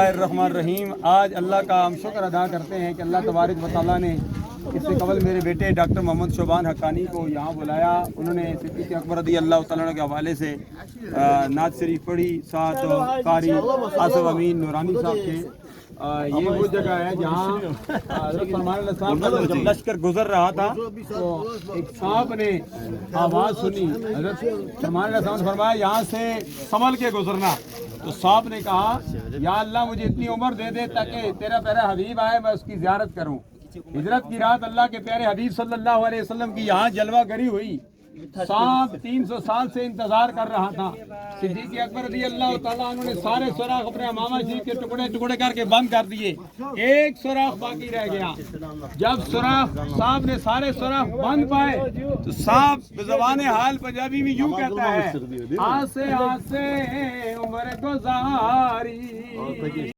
الرحمن الرحیم۔ آج اللہ کا ہم شکر ادا کرتے ہیں کہ اللہ تبارک و تعالیٰ نے اس سے قبل میرے بیٹے ڈاکٹر محمد شعبان حقانی کو یہاں بلایا۔ انہوں نے صدیق اکبر رضی اللہ تعالیٰ کے حوالے سے نعت شریف پڑھی، ساتھ قاری آصف امین نورانی صاحب کے۔ یہ وہ جگہ ہے جہاں حضرت سلمان علیہ السلام کا جب لشکر گزر رہا تھا تو ایک سانپ نے آواز سنی، حضرت سلمان علیہ السلام نے فرمایا یہاں سے سنبھل کے گزرنا۔ تو سانپ نے کہا یا اللہ مجھے اتنی عمر دے دے تاکہ تیرا پیارا حبیب آئے میں اس کی زیارت کروں۔ ہجرت کی رات اللہ کے پیارے حبیب صلی اللہ علیہ وسلم کی یہاں جلوہ گری ہوئی۔ سانپ 300 سال سے انتظار کر رہا تھا۔ صدیق اکبر رضی اللہ تعالیٰ عنہ نے سارے سوراخ اپنے امامہ شریف کے ٹکڑے ٹکڑے کر کے بند کر دیے، ایک سوراخ باقی رہ گیا۔ جب سانپ نے سارے سوراخ بند پائے تو سانپ بزبان حال پنجابی میں یوں کہتا ہے، آسے آسے عمر گزاری